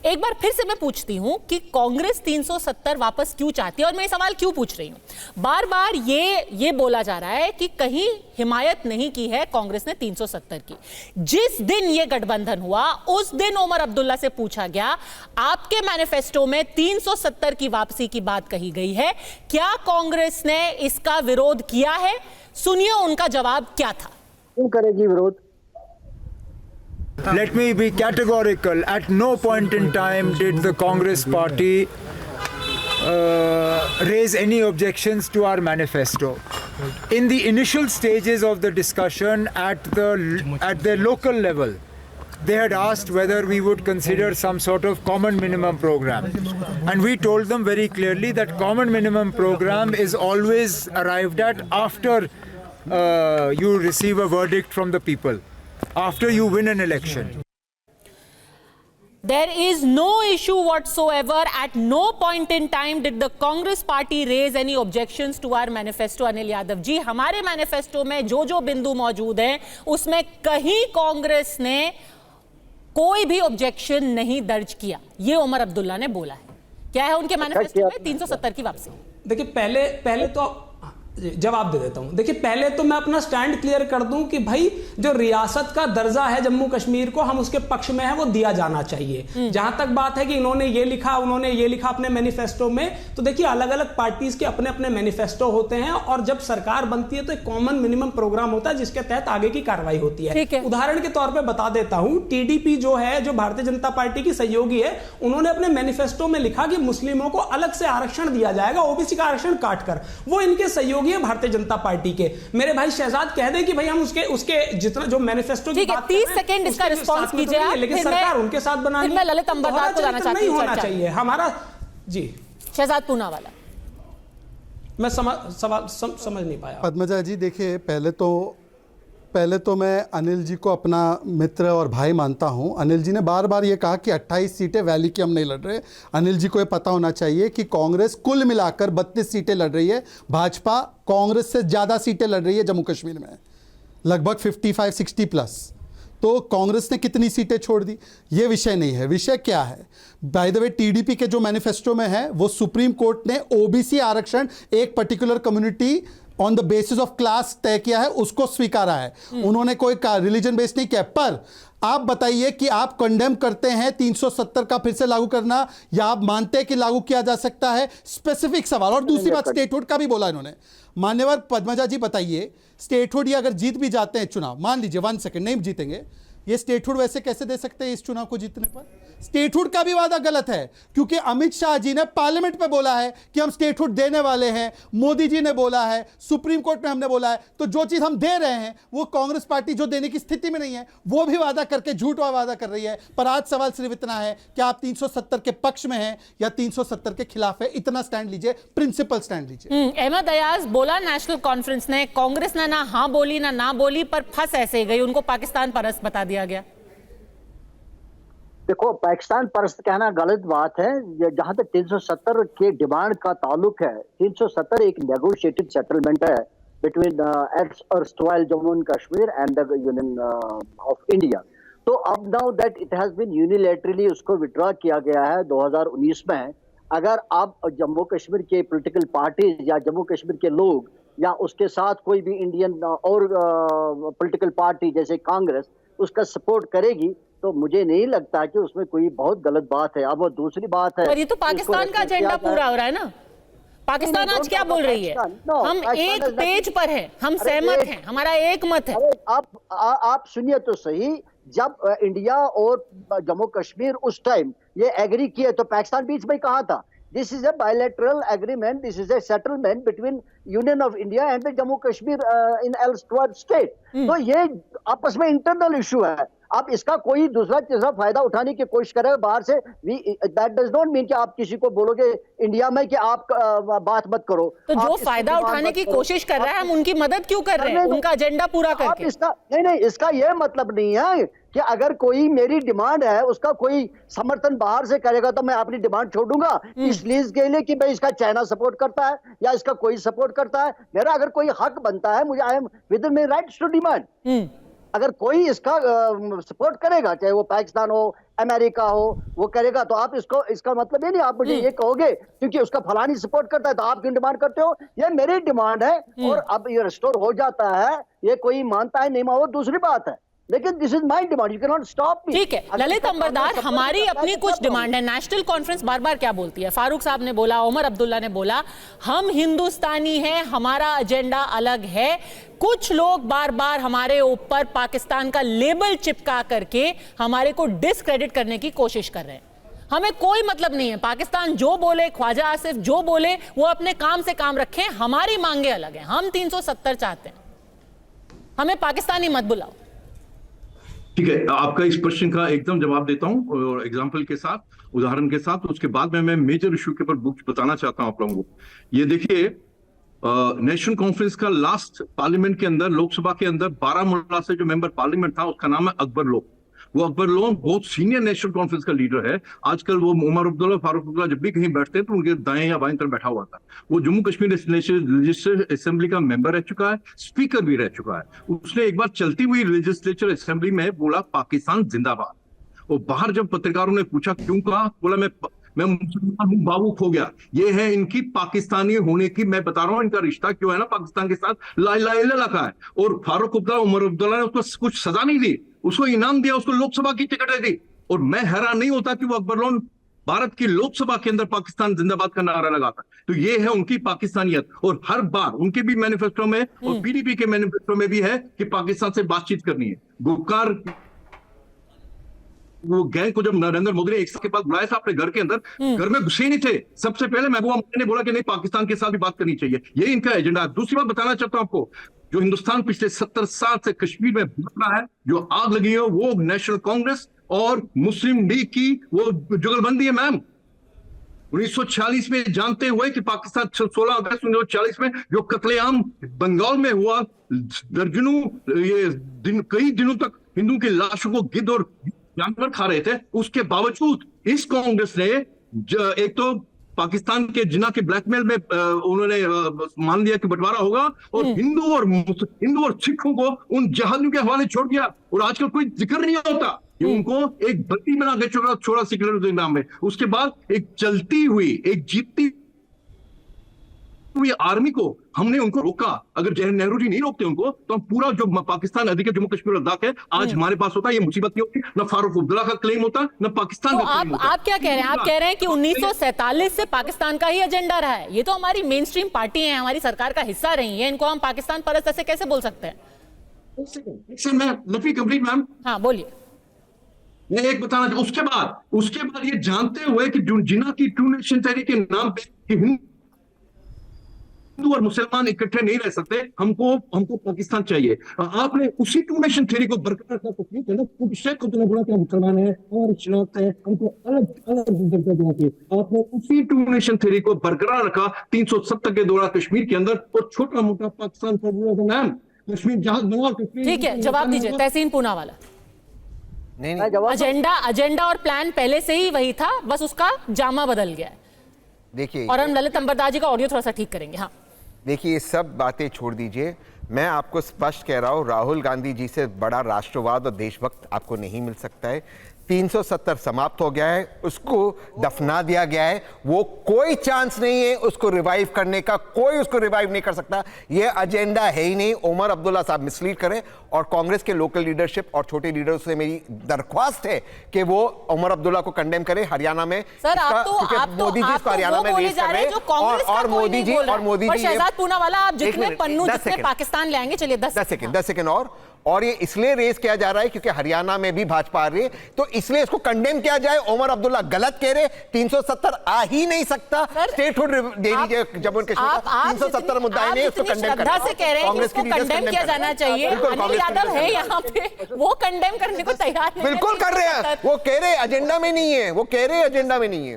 एक बार फिर से मैं पूछती हूं कि कांग्रेस 370 वापस क्यों चाहती है, और मैं ये सवाल क्यों पूछ रही हूं। बार बार ये बोला जा रहा है कि कहीं हिमायत नहीं की है कांग्रेस ने 370 की। जिस दिन ये गठबंधन हुआ उस दिन उमर अब्दुल्ला से पूछा गया, आपके मैनिफेस्टो में 370 की वापसी की बात कही गई है, क्या कांग्रेस ने इसका विरोध किया है? सुनिए उनका जवाब क्या था। क्यों करेगी विरोध? Let me be categorical. At no point in time did the Congress Party raise any objections to our manifesto. In the initial stages of the discussion at the local level, they had asked whether we would consider some sort of common minimum program. And we told them very clearly that common minimum program is always arrived at after you receive a verdict from the people. After you win an election. There is no issue whatsoever. At no point in time did the Congress party raise any objections to our manifesto. Anil Yadav ji, हमारे manifesto में जो बिंदु मौजूद हैं उसमें कहीं कांग्रेस ने कोई भी ऑब्जेक्शन नहीं दर्ज किया, ये उमर अब्दुल्ला ने बोला है। क्या है उनके मैनिफेस्टो में? 370 की वापसी। देखिए, पहले तो जवाब दे देता हूं। देखिए, पहले तो मैं अपना स्टैंड क्लियर कर दूं कि भाई जो रियासत का दर्जा है जम्मू कश्मीर को, हम उसके पक्ष में है, वो दिया जाना चाहिए। जहां तक बात है कि इन्होंने ये लिखा उन्होंने ये लिखा अपने मैनिफेस्टो में, तो देखिए अलग अलग पार्टीज के अपने अपने मैनिफेस्टो होते हैं और जब सरकार बनती है तो एक कॉमन मिनिमम प्रोग्राम होता है जिसके तहत आगे की कार्रवाई होती है। उदाहरण के तौर पर बता देता हूं, टीडीपी जो है, जो भारतीय जनता पार्टी की सहयोगी है, उन्होंने अपने मैनिफेस्टो में लिखा कि मुस्लिमों को अलग से आरक्षण दिया जाएगा, ओबीसी का आरक्षण काटकर। वो इनके सहयोगी भारतीय जनता पार्टी के। मेरे भाई शहजाद कह दें कि भाई हम उसके जितना जो मैनिफेस्टो की बात 30 सेकंड इसका रिस्पांस कीजिए आप, लेकिन सरकार उनके साथ बनानी। मैं ललित अंबरनाथ को जाना चाहती हूं। होना चाहिए हमारा जी। शहजाद पूनावाला, मैं सवाल समझ नहीं पाया। पद्मजा जी, देखिए पहले तो मैं अनिल जी को अपना मित्र और भाई मानता हूं। अनिल जी ने बार बार ये कहा कि 28 सीटें वैली की हम नहीं लड़ रहे। अनिल जी को ये पता होना चाहिए कि कांग्रेस कुल मिलाकर 32 सीटें लड़ रही है, भाजपा कांग्रेस से ज़्यादा सीटें लड़ रही है जम्मू कश्मीर में, लगभग 55-60 प्लस। तो कांग्रेस ने कितनी सीटें छोड़ दी ये विषय नहीं है। विषय क्या है? बाय द वे, टीडीपी के जो मैनिफेस्टो में है वो सुप्रीम कोर्ट ने ओबीसी आरक्षण एक particular community on the basis of class तय किया है, उसको स्वीकारा है। उन्होंने कोई रिलीजन बेस नहीं किया। पर आप बताइए कि आप कंडेम करते हैं 370 का फिर से लागू करना, या आप मानते हैं कि लागू किया जा सकता है? स्पेसिफिक सवाल। और दूसरी बात, स्टेटहुड का भी बोला इन्होंने। मान्यवर पद्मजा जी बताइए, स्टेटहुड ये अगर जीत भी जाते हैं चुनाव, मान लीजिए 1 सेकंड, नहीं जीतेंगे, ये स्टेटहुड वैसे कैसे दे सकते हैं इस चुनाव को जीतने पर? स्टेटहुड का भी वादा गलत है, क्योंकि अमित शाह जी ने पार्लियामेंट पे बोला है कि हम स्टेटहुड देने वाले हैं, मोदी जी ने बोला है, सुप्रीम कोर्ट में हमने बोला है। तो जो चीज हम दे रहे हैं वो कांग्रेस पार्टी जो देने की स्थिति में नहीं है, वो भी वादा करके झूठ वादा कर रही है। पर आज सवाल सिर्फ इतना है कि आप 370 के पक्ष में हैं या 370 के खिलाफ है। इतना स्टैंड लीजिए, प्रिंसिपल स्टैंड लीजिए। अहमद अयाज बोला नेशनल कॉन्फ्रेंस ने, कांग्रेस ने ना हाँ बोली ना बोली, पर फंस ऐसे गई, उनको पाकिस्तान परस्त बता दिया गया। देखो, पाकिस्तान परस्त कहना गलत बात है। जहां तक 370 के डिमांड का ताल्लुक है, 370 एक नेगोशिएटेड सेटलमेंट है between erstwhile Jammu and Kashmir and the union of India. तो अब now that it has been unilaterally उसको विड्रॉ किया गया है 2019 में। अगर आप जम्मू कश्मीर के पॉलिटिकल पार्टीज या जम्मू कश्मीर के लोग या उसके साथ कोई भी इंडियन और पॉलिटिकल पार्टी जैसे कांग्रेस उसका सपोर्ट करेगी, तो मुझे नहीं लगता कि उसमें कोई बहुत गलत बात है। अब वो दूसरी बात है, पर ये तो पाकिस्तान का एजेंडा पूरा हो रहा है ना। पाकिस्तान आज क्या बोल रही है? हम एक पेज पर हैं, हम सहमत हैं, हमारा एक मत है। आप सुनिए तो सही, जब इंडिया और जम्मू कश्मीर उस टाइम ये एग्री किए तो पाकिस्तान बीच में कहा था। This is a bilateral agreement, this is a settlement between union of India and Jammu Kashmir in Ellsworth state. तो ये आपस में इंटरनल इशू है। अब इसका कोई दूसरा तीसरा फायदा उठाने की कोशिश करेगा बाहर से, दैट डज नॉट मीन कि आप किसी को बोलोगे इंडिया में कि आप बात मत करो। तो जो फायदा उठाने की कोशिश कर रहा है, हम उनकी मदद क्यों कर रहे हैं? उनका एजेंडा पूरा करके। इसका नहीं, इसका यह मतलब नहीं है कि अगर कोई मेरी डिमांड है उसका कोई समर्थन बाहर से करेगा तो मैं अपनी डिमांड छोड़ूंगा इसलिए के लिए कि भाई इसका चाइना सपोर्ट करता है या इसका कोई सपोर्ट करता है। मेरा अगर कोई हक बनता है, मुझे I am within my rights to demand. अगर कोई इसका सपोर्ट करेगा, चाहे वो पाकिस्तान हो, अमेरिका हो, वो करेगा, तो आप इसका मतलब ये नहीं आप मुझे ये कहोगे क्योंकि उसका फलानी सपोर्ट करता है तो आप क्यों डिमांड करते हो। ये मेरी डिमांड है और अब ये रिस्टोर हो जाता है, ये कोई मानता है नहीं मानता वो दूसरी बात है, लेकिन this is my demand, you can not stop me. ठीक है ललित अंबरदार, हमारी अपनी कुछ डिमांड है। नेशनल कॉन्फ्रेंस बार बार क्या बोलती है, फारूक साहब ने बोला, उमर अब्दुल्ला ने बोला, हम हिंदुस्तानी हैं, हमारा एजेंडा अलग है। कुछ लोग बार बार हमारे ऊपर पाकिस्तान का लेबल चिपका करके हमारे को डिस्क्रेडिट करने की कोशिश कर रहे हैं। हमें कोई मतलब नहीं है, पाकिस्तान जो बोले, ख्वाजा आसिफ जो बोले, वो अपने काम से काम रखें, हमारी मांगे अलग हैं। हम 370 चाहते हैं, हमें पाकिस्तानी मत बुलाओ। ठीक है, आपका इस प्रश्न का एकदम जवाब देता हूं और एग्जाम्पल के साथ, उदाहरण के साथ। उसके बाद में मैं मेजर इशू के ऊपर बुक बताना चाहता हूं आप लोगों को। ये देखिए, नेशनल कॉन्फ्रेंस का लास्ट पार्लियामेंट के अंदर, लोकसभा के अंदर, बारामूला से जो मेंबर पार्लियामेंट था उसका नाम है अकबर लोन। वो अकबर लोन बहुत सीनियर नेशनल कॉन्फ्रेंस का लीडर है। आजकल वो उमर अब्दुल्ला, फारूक अब्दुल्ला जब भी कहीं बैठते हैं तो उनके दाएं या बाएं तरफ बैठा हुआ था। वो जम्मू कश्मीर लेजिस्लेटिव असेंबली का मेंबर रह चुका है, स्पीकर भी रह चुका है। उसने एक बार चलती हुई लेजिस्लेचर असेंबली में बोला पाकिस्तान जिंदाबाद। और बाहर जब पत्रकारों ने पूछा क्यों, कहा, बोला मैं मुसलमान हूं, बाबू खो गया। ये है इनकी पाकिस्तानी होने की, मैं बता रहा हूं, इनका रिश्ता क्यों है ना पाकिस्तान के साथ, ला इलाहा इल्लल्लाह का है। और फारूक अब्दुल्ला, उमर अब्दुल्ला ने उसको कुछ सजा नहीं दी, उसको इनाम दिया, उसको लोकसभा की टिकट दी। और मैं हैरान नहीं होता कि वो अकबर लोन भारत की लोकसभा के अंदर पाकिस्तान जिंदाबाद का नारा लगाता। तो ये है उनकी पाकिस्तानियत। और हर बार उनके भी मैनिफेस्टो में और पीडीपी के मैनिफेस्टो में भी है कि पाकिस्तान से बातचीत करनी है। गुपकार वो गैंग को जब नरेंद्र मोदी ने एक साल के बाद बुलाया था अपने घर के अंदर, घर में घुसे नहीं थे, सबसे पहले महबूबा मुफ्ती ने बोला कि नहीं, पाकिस्तान के साथ भी बात करनी चाहिए। ये इनका एजेंडा है। दूसरी बात बताना चाहता हूं आपको, जो हिंदुस्तान पिछले 70 साल से कश्मीर में भुगत रहा है, जो आग लगी है, वो नेशनल कांग्रेस और मुस्लिम लीग की वो जुगलबंदी है मैम। 1946 में जानते हुए कि पाकिस्तान 16 अगस्त 1940 में जो कत्लेआम बंगाल में हुआ, दर्जनों कई दिनों तक हिंदू की लाशों को गिद्ध और जानवर खा रहे थे, उसके बावजूद इस कांग्रेस ने एक तो पाकिस्तान के जिना के ब्लैकमेल में उन्होंने मान लिया कि बंटवारा होगा, और हिंदू और सिखों को उन जहादियों के हवाले छोड़ दिया। और आजकल कोई जिक्र नहीं होता कि उनको एक बत्ती बना के छोड़ा सेक्युलर नाम में। उसके बाद एक चलती हुई, एक जीतती हुई आर्मी को हमने उनको रोका। अगर जवाहरलाल नेहरू जी नहीं रोकते उनको, तो हम पूरा जो पाकिस्तान अधिकृत जम्मू कश्मीर और लद्दाख है आज हमारे पास होता, ये मुसीबत नहीं होती, ना फारूक अब्दुल्ला का क्लेम होता, ना पाकिस्तान तो का क्लेम होता। आप क्या कह रहे हैं? आप कह रहे हैं कि 1947 से पाकिस्तान का ही एजेंडा रहा है। ये तो हमारी मेन स्ट्रीम पार्टी है, हमारी सरकार का हिस्सा रही है, इनको हम पाकिस्तान परस्त ऐसे कैसे बोल सकते हैं? मैम, हाँ बोलिए। मैं एक बताना, उसके बाद ये जानते हुए कि जिना की टू नेशन थ्योरी के नाम पे हिंदू और मुसलमान इकट्ठे नहीं रह सकते, हमको पाकिस्तान चाहिए। आपने उसी टू नेशन थ्योरी को बरकरार रखा, तकलीफ है ना, शेख को बोला कि मुसलमान है और शनाख्त है, हमको अलग अलग दर्जा दिया कि आपने उसी टू नेशन थ्योरी को बरकरार रखा 370 के दौरान कश्मीर के अंदर, और छोटा मोटा पाकिस्तान का नाम कश्मीर जहाज बना। ठीक है, जवाब दीजिए तहसीन पूनावाला। नहीं एजेंडा और प्लान पहले से ही वही था, बस उसका जामा बदल गया है। देखिए, और हम ललित अंबरदार जी का ऑडियो थोड़ा सा ठीक करेंगे। हाँ देखिए, ये सब बातें छोड़ दीजिए। मैं आपको स्पष्ट कह रहा हूँ, राहुल गांधी जी से बड़ा राष्ट्रवाद और देशभक्त आपको नहीं मिल सकता है। 370 समाप्त हो गया है, उसको दफना दिया गया है, वो कोई चांस नहीं है उसको रिवाइव करने का, कोई उसको रिवाइव नहीं कर सकता। ये एजेंडा है ही नहीं। उमर अब्दुल्ला साहब मिसलीड करें, और कांग्रेस के लोकल लीडरशिप और छोटे लीडर्स से मेरी दरख्वास्त है कि वो उमर अब्दुल्ला को कंडेम करें हरियाणा में। सर, मोदी जी इसको हरियाणा में रेस कर रहे हैं, और मोदी जी शहजाद पूनावाला, आप जितने पन्नू जितने पाकिस्तान ले आएंगे, चलिए 10 सेकंड और ये इसलिए रेस किया जा रहा है क्योंकि हरियाणा में भी भाजपा आ रही है, तो इसलिए इसको कंडेम किया जाए। उमर अब्दुल्ला गलत कह रहे, 370 आ ही नहीं सकता। स्टेटहुड दे दीजिए जम्मू कश्मीर, 370 मुद्दा ही नहीं, उसको कंडेम करना से कह रहे हैं, इसको कंडेम किया जाना चाहिए। अनिल यादव है यहाँ पे, वो कंडेम करने को तैयार नहीं। बिल्कुल कर रहे हैं, वो कह रहे एजेंडा में नहीं है, वो कह रहे एजेंडा में नहीं है।